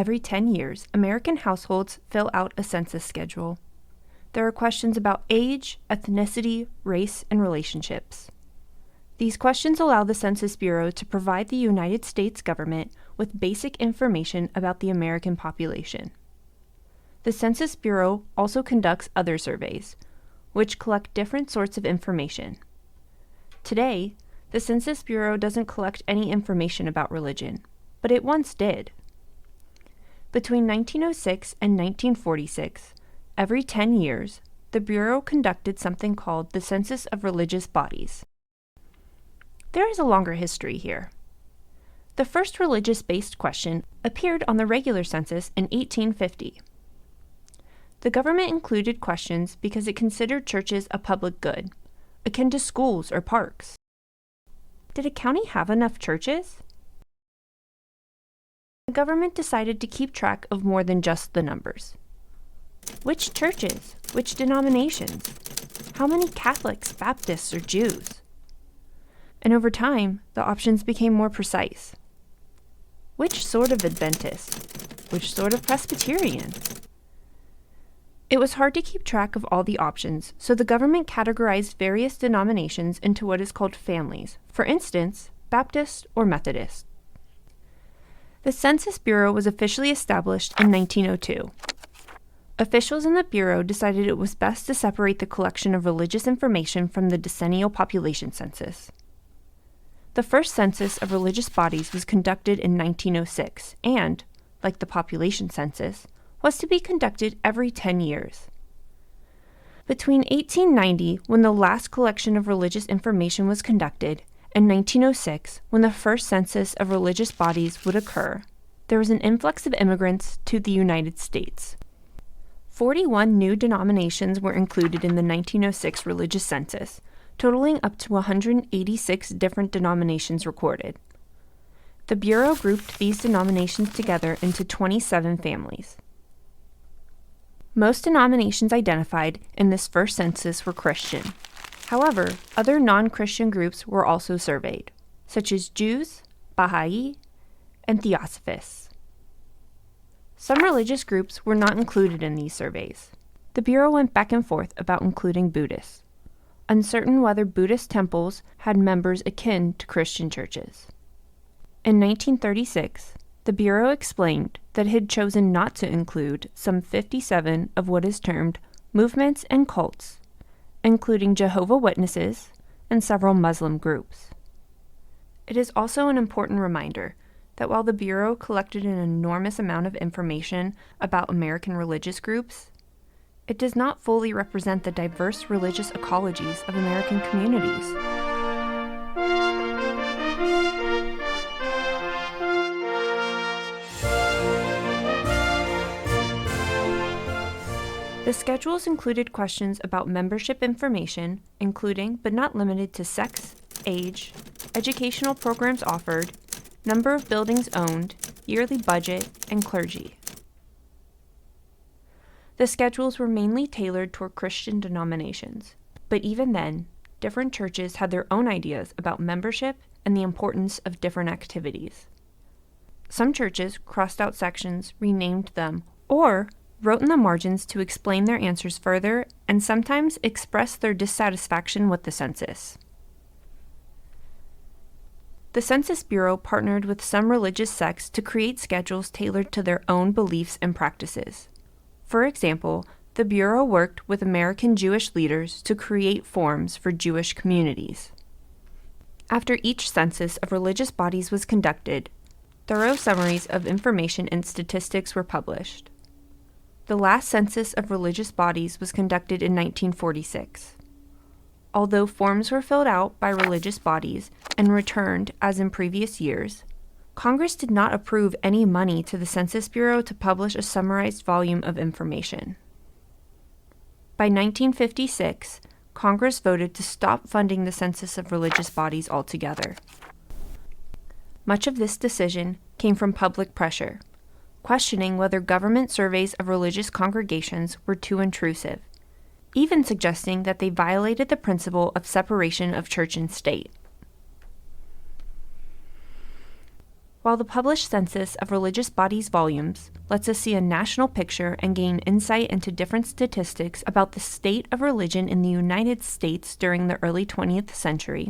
every 10 years, American households fill out a census schedule. There are questions about age, ethnicity, race, and relationships. These questions allow the Census Bureau to provide the United States government with basic information about the American population. The Census Bureau also conducts other surveys, which collect different sorts of information. Today, the Census Bureau doesn't collect any information about religion, but it once did. Between 1906 and 1946, every 10 years, the Bureau conducted something called the Census of Religious Bodies. There is a longer history here. The first religious-based question appeared on the regular census in 1850. The government included questions because it considered churches a public good, akin to schools or parks. Did a county have enough churches? The government decided to keep track of more than just the numbers. Which churches? Which denominations? How many Catholics, Baptists, or Jews? And over time, the options became more precise. Which sort of Adventist? Which sort of Presbyterian? It was hard to keep track of all the options, so the government categorized various denominations into what is called families, for instance, Baptist or Methodist. The Census Bureau was officially established in 1902. Officials in the Bureau decided it was best to separate the collection of religious information from the decennial population census. The first census of religious bodies was conducted in 1906 and, like the population census, was to be conducted every 10 years. Between 1890, when the last collection of religious information was conducted, and 1906, when the first census of religious bodies would occur, there was an influx of immigrants to the United States. 41 new denominations were included in the 1906 religious census, totaling up to 186 different denominations recorded. The Bureau grouped these denominations together into 27 families. Most denominations identified in this first census were Christian. However, other non-Christian groups were also surveyed, such as Jews, Baha'i, and Theosophists. Some religious groups were not included in these surveys. The Bureau went back and forth about including Buddhists, uncertain whether Buddhist temples had members akin to Christian churches. In 1936, the Bureau explained that it had chosen not to include some 57 of what is termed movements and cults, including Jehovah's Witnesses and several Muslim groups. It is also an important reminder that while the Bureau collected an enormous amount of information about American religious groups, it does not fully represent the diverse religious ecologies of American communities. The schedules included questions about membership information, including but not limited to sex, age, educational programs offered, number of buildings owned, yearly budget, and clergy. The schedules were mainly tailored toward Christian denominations, but even then, different churches had their own ideas about membership and the importance of different activities. Some churches crossed out sections, renamed them, or wrote in the margins to explain their answers further and sometimes expressed their dissatisfaction with the census. The Census Bureau partnered with some religious sects to create schedules tailored to their own beliefs and practices. For example, the Bureau worked with American Jewish leaders to create forms for Jewish communities. After each census of religious bodies was conducted, thorough summaries of information and statistics were published. The last census of religious bodies was conducted in 1946. Although forms were filled out by religious bodies and returned as in previous years, Congress did not approve any money to the Census Bureau to publish a summarized volume of information. By 1956, Congress voted to stop funding the Census of Religious Bodies altogether. Much of this decision came from public pressure, questioning whether government surveys of religious congregations were too intrusive, even suggesting that they violated the principle of separation of church and state. While the published Census of Religious Bodies volumes lets us see a national picture and gain insight into different statistics about the state of religion in the United States during the early 20th century,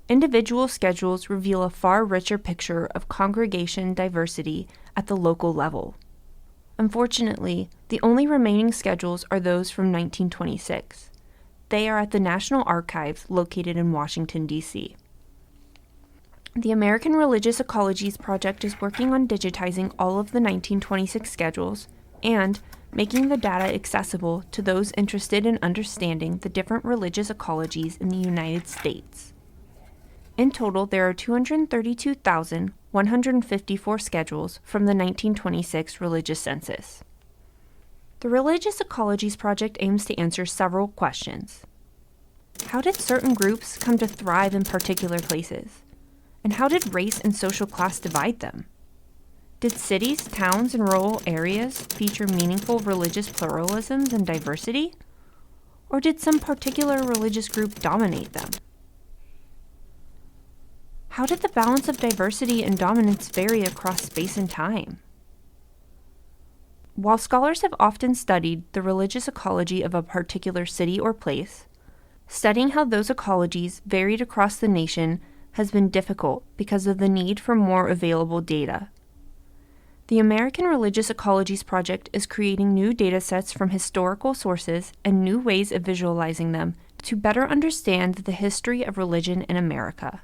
individual schedules reveal a far richer picture of congregation diversity at the local level. Unfortunately, the only remaining schedules are those from 1926. They are at the National Archives located in Washington, D.C. The American Religious Ecologies project is working on digitizing all of the 1926 schedules and making the data accessible to those interested in understanding the different religious ecologies in the United States. In total, there are 232,154 schedules from the 1926 religious census. The Religious Ecologies project aims to answer several questions. How did certain groups come to thrive in particular places? And how did race and social class divide them? Did cities, towns, and rural areas feature meaningful religious pluralisms and diversity? Or did some particular religious group dominate them? How did the balance of diversity and dominance vary across space and time? While scholars have often studied the religious ecology of a particular city or place, studying how those ecologies varied across the nation has been difficult because of the need for more available data. The American Religious Ecologies project is creating new datasets from historical sources and new ways of visualizing them to better understand the history of religion in America.